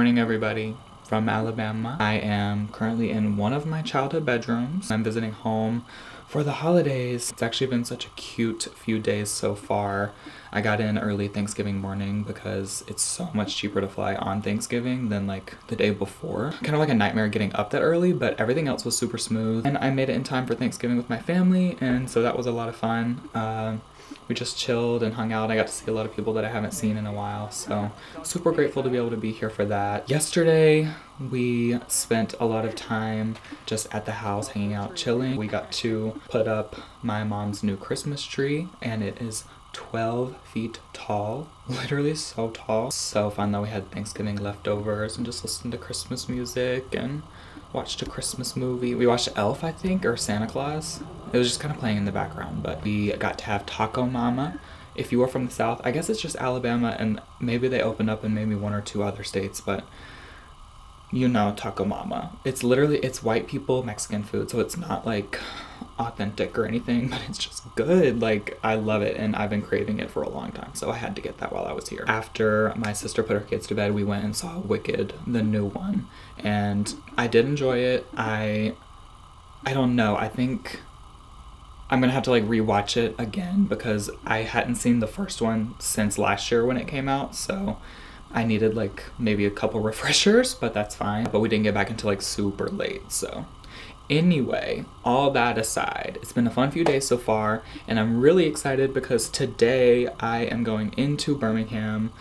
morning, everybody from Alabama. I am currently in one of my childhood bedrooms. I'm visiting home for the holidays. It's actually been such a cute few days so far. I got in early Thanksgiving morning because it's so much cheaper to fly on Thanksgiving than like the day before. Kind of like a nightmare getting up that early, but everything else was super smooth. And I made it in time for Thanksgiving with my family, and so that was a lot of fun. We just chilled and hung out. I got to see a lot of people that I haven't seen in a while, so super grateful to be able to be here for that. Yesterday, we spent a lot of time just at the house hanging out, chilling. We got to put up my mom's new Christmas tree, and it is 12 feet tall. Literally so tall. So fun that we had Thanksgiving leftovers and just listened to Christmas music and watched a Christmas movie. We watched Elf, I think, or Santa Claus. It was just kind of playing in the background, but we got to have Taco Mama. If you are from the South, I guess it's just Alabama, and maybe they opened up in maybe one or two other states, but you know Taco Mama. It's literally, it's white people Mexican food, so it's not like authentic or anything, but it's just good. Like, I love it, and I've been craving it for a long time, so I had to get that while I was here. After my sister put her kids to bed, we went and saw Wicked, the new one, and I did enjoy it. I don't know, I think I'm gonna have to like rewatch it again because I hadn't seen the first one since last year when it came out, so I needed like maybe a couple refreshers, but that's fine. But we didn't get back until like super late, so anyway, all that aside, it's been a fun few days so far, and I'm really excited because today I am going into Birmingham,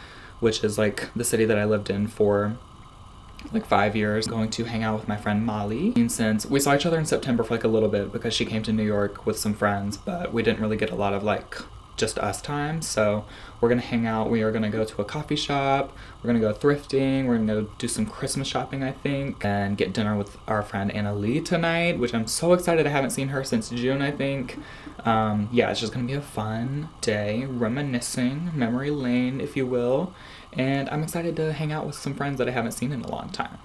which is like the city that I lived in for like 5 years, going to hang out with my friend Molly. And since we saw each other in September for like a little bit because she came to New York with some friends, but we didn't really get a lot of like just us time, so we're gonna hang out. We are gonna go to a coffee shop, we're gonna go thrifting, we're gonna go do some Christmas shopping, I think, and get dinner with our friend Anna Lee tonight, which I'm so excited. I haven't seen her since June, I think. Yeah, it's just gonna be a fun day, reminiscing, memory lane, if you will, and I'm excited to hang out with some friends that I haven't seen in a long time.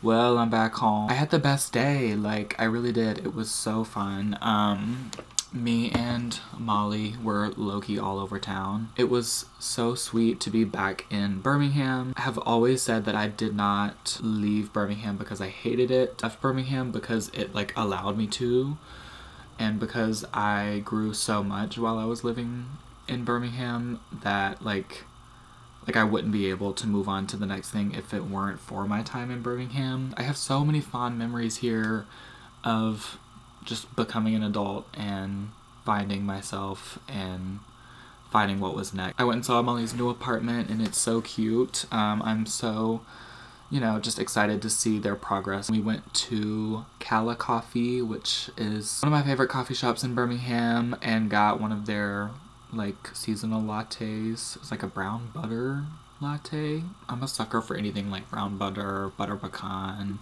Well, I'm back home. I had the best day, like, I really did. It was so fun. Me and Molly were low-key all over town. It was so sweet to be back in Birmingham. I have always said that I did not leave Birmingham because I hated it. I left Birmingham because it, like, allowed me to, and because I grew so much while I was living in Birmingham that, like I wouldn't be able to move on to the next thing if it weren't for my time in Birmingham. I have so many fond memories here of just becoming an adult and finding myself and finding what was next. I went and saw Molly's new apartment and it's so cute. I'm so, just excited to see their progress. We went to Cala Coffee, which is one of my favorite coffee shops in Birmingham, and got one of their seasonal lattes. It's like a brown butter latte. I'm a sucker for anything like brown butter, butter pecan,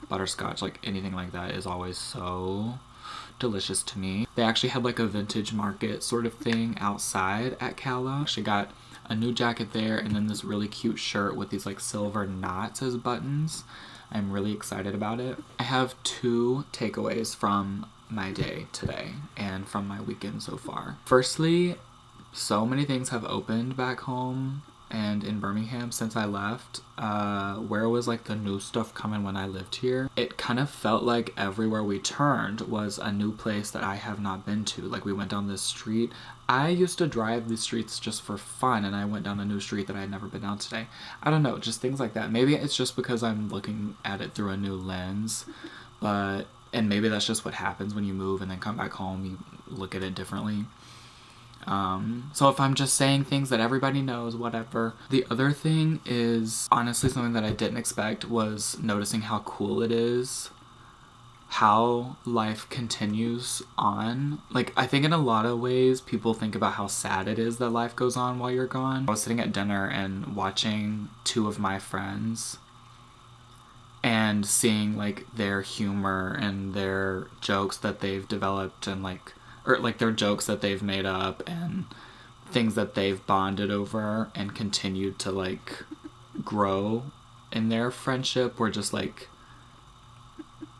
butterscotch, like anything like that is always so delicious to me. They actually had like a vintage market sort of thing outside at Cala. She got a new jacket there and then this really cute shirt with these like silver knots as buttons. I'm really excited about it. I have 2 takeaways from my day today and from my weekend so far. Firstly, so many things have opened back home and in Birmingham since I left. Where was like the new stuff coming when I lived here? It kind of felt like everywhere we turned was a new place that I have not been to. Like we went down this street. I used to drive these streets just for fun, and I went down a new street that I had never been down today. I don't know, just things like that. Maybe it's just because I'm looking at it through a new lens, and maybe that's just what happens when you move and then come back home, you look at it differently. So if I'm just saying things that everybody knows, whatever. The other thing is honestly something that I didn't expect, was noticing how cool it is, how life continues on. Like, I think in a lot of ways people think about how sad it is that life goes on while you're gone. I was sitting at dinner and watching 2 of my friends and seeing like their humor and their jokes that they've developed and their jokes that they've made up and things that they've bonded over and continued to like grow in their friendship were just like,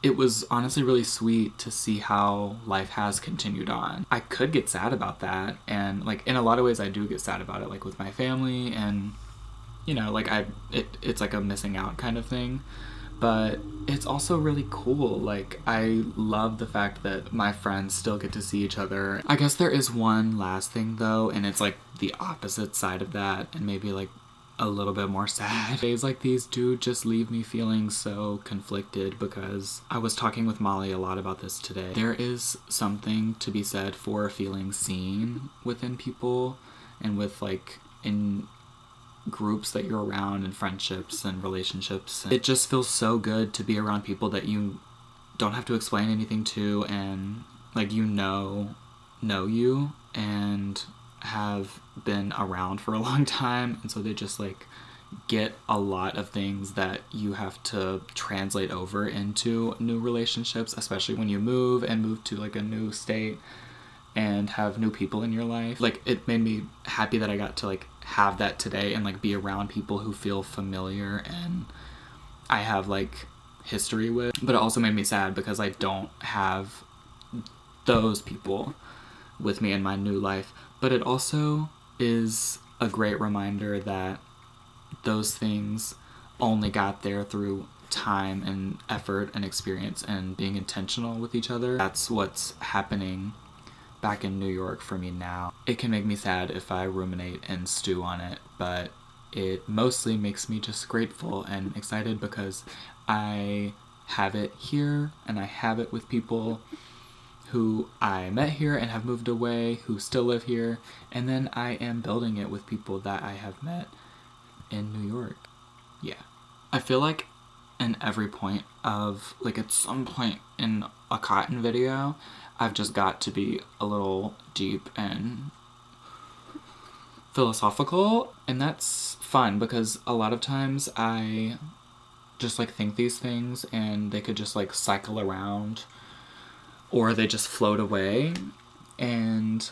it was honestly really sweet to see how life has continued on. I could get sad about that, and like in a lot of ways I do get sad about it, like with my family, and it's like a missing out kind of thing. But it's also really cool. Like, I love the fact that my friends still get to see each other. I guess there is one last thing though, and it's like the opposite side of that, and maybe like a little bit more sad. Days like these do just leave me feeling so conflicted, because I was talking with Molly a lot about this today. There is something to be said for feeling seen within people and with like in groups that you're around and friendships and relationships. It just feels so good to be around people that you don't have to explain anything to, and like know you and have been around for a long time, and so they just like get a lot of things that you have to translate over into new relationships, especially when you move to like a new state and have new people in your life. Like, it made me happy that I got to like have that today and like be around people who feel familiar and I have like history with. But it also made me sad because I don't have those people with me in my new life. But it also is a great reminder that those things only got there through time and effort and experience and being intentional with each other. That's what's happening back in New York for me now. It can make me sad if I ruminate and stew on it, but it mostly makes me just grateful and excited because I have it here and I have it with people who I met here and have moved away, who still live here, and then I am building it with people that I have met in New York. Yeah. I feel like in every point of, like at some point in a cotton video, I've just got to be a little deep and philosophical, and that's fun because a lot of times I just like think these things and they could just like cycle around or they just float away, and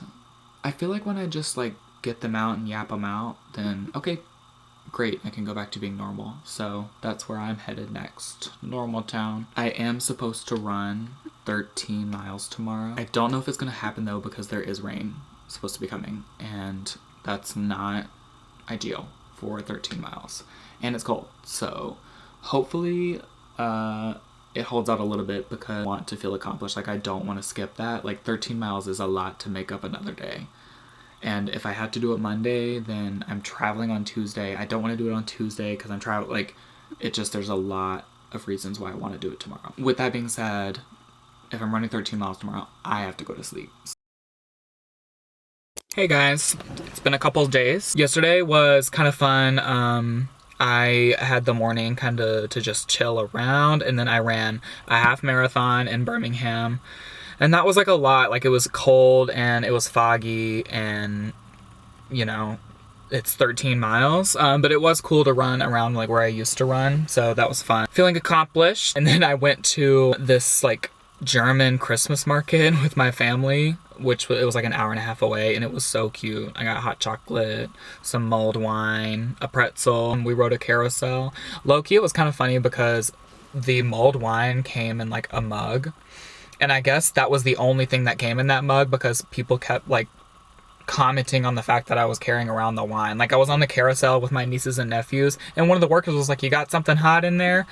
I feel like when I just like get them out and yap them out, then okay, great, I can go back to being normal. So that's where I'm headed next, normal town. I am supposed to run 13 miles tomorrow. I don't know if it's gonna happen though, because there is rain supposed to be coming, and that's not ideal for 13 miles. And it's cold, so hopefully it holds out a little bit, because I want to feel accomplished. Like, I don't want to skip that. Like, 13 miles is a lot to make up another day. And if I had to do it Monday, then I'm traveling on Tuesday. I don't want to do it on Tuesday because I'm traveling. Like, there's a lot of reasons why I want to do it tomorrow. With that being said, if I'm running 13 miles tomorrow, I have to go to sleep. Hey guys, it's been a couple of days. Yesterday was kind of fun. I had the morning kind of to just chill around, and then I ran a half marathon in Birmingham. And that was like a lot. Like, it was cold and it was foggy, and you know, it's 13 miles. But it was cool to run around like where I used to run. So that was fun. Feeling accomplished. And then I went to this like German Christmas market with my family, which it was like an hour and a half away, and it was so cute. I got hot chocolate, some mulled wine, a pretzel, and we rode a carousel. Low-key, it was kind of funny because the mulled wine came in like a mug. And I guess that was the only thing that came in that mug, because people kept like commenting on the fact that I was carrying around the wine. Like, I was on the carousel with my nieces and nephews, and one of the workers was like, "You got something hot in there?"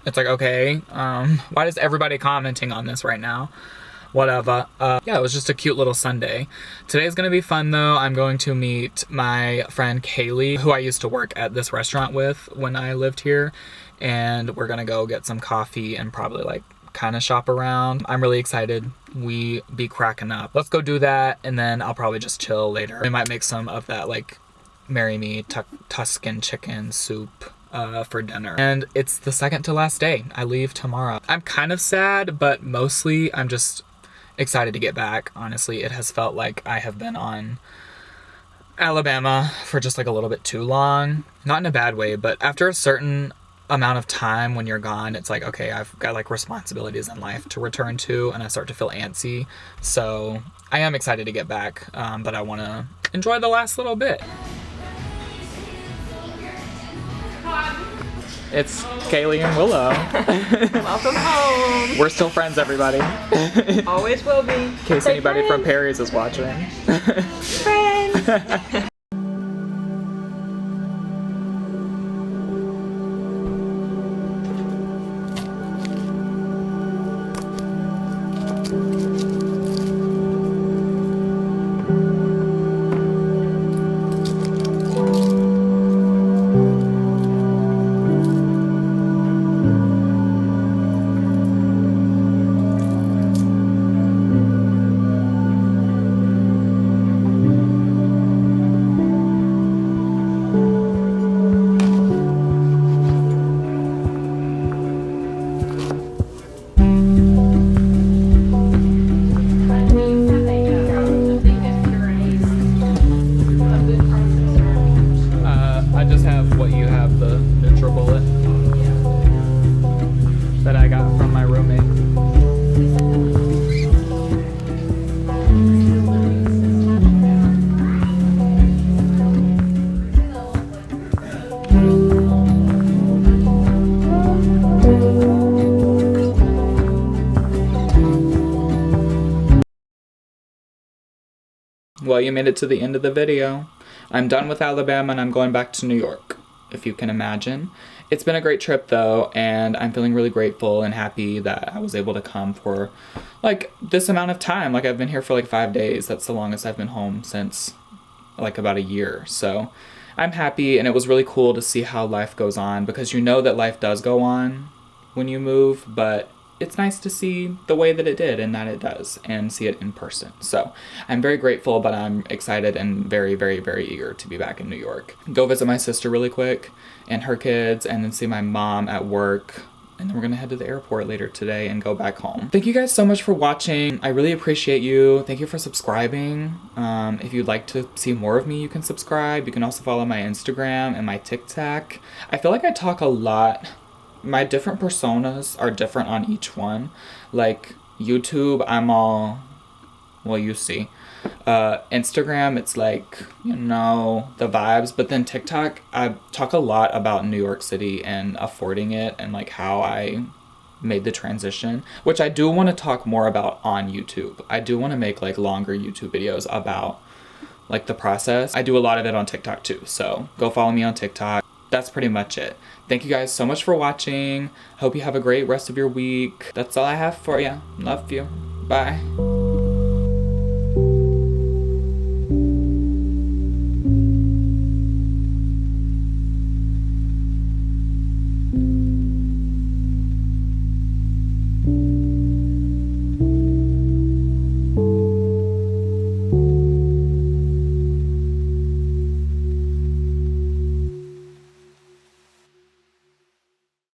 It's like, okay, why is everybody commenting on this right now? Whatever. Yeah, it was just a cute little Sunday. Today's gonna be fun though. I'm going to meet my friend Kaylee, who I used to work at this restaurant with when I lived here, and we're gonna go get some coffee and probably like kind of shop around. I'm really excited. We be cracking up. Let's go do that, and then I'll probably just chill later. We might make some of that like Marry Me Tuscan chicken soup for dinner. And it's the second to last day. I leave tomorrow. I'm kind of sad, but mostly I'm just excited to get back. Honestly, it has felt like I have been on Alabama for just like a little bit too long. Not in a bad way, but after a certain amount of time when you're gone, it's like, okay, I've got like responsibilities in life to return to, and I start to feel antsy. So I am excited to get back, but I want to enjoy the last little bit. It's Kaylee and Willow. Welcome home. We're still friends, everybody. Always will be. In case anybody from Perry's is watching. Friends. I just have what you have, the NutriBullet that I got from my roommate. Well, you made it to the end of the video. I'm done with Alabama and I'm going back to New York, if you can imagine. It's been a great trip though, and I'm feeling really grateful and happy that I was able to come for like this amount of time. Like, I've been here for like 5 days. That's the longest I've been home since like about a year. So I'm happy, and it was really cool to see how life goes on, because you know that life does go on when you move, but it's nice to see the way that it did and that it does, and see it in person. So I'm very grateful, but I'm excited and very, very, very eager to be back in New York. Go visit my sister really quick and her kids, and then see my mom at work. And then we're gonna head to the airport later today and go back home. Thank you guys so much for watching. I really appreciate you. Thank you for subscribing. If you'd like to see more of me, you can subscribe. You can also follow my Instagram and my TikTok. I feel like I talk a lot. My different personas are different on each one. Like YouTube, I'm all Well, you see. Instagram, it's like, you know, the vibes. But then TikTok, I talk a lot about New York City and affording it and like how I made the transition, which I do want to talk more about on YouTube. I do want to make like longer YouTube videos about like the process. I do a lot of it on TikTok too. So go follow me on TikTok. That's pretty much it. Thank you guys so much for watching. Hope you have a great rest of your week. That's all I have for you. Love you. Bye.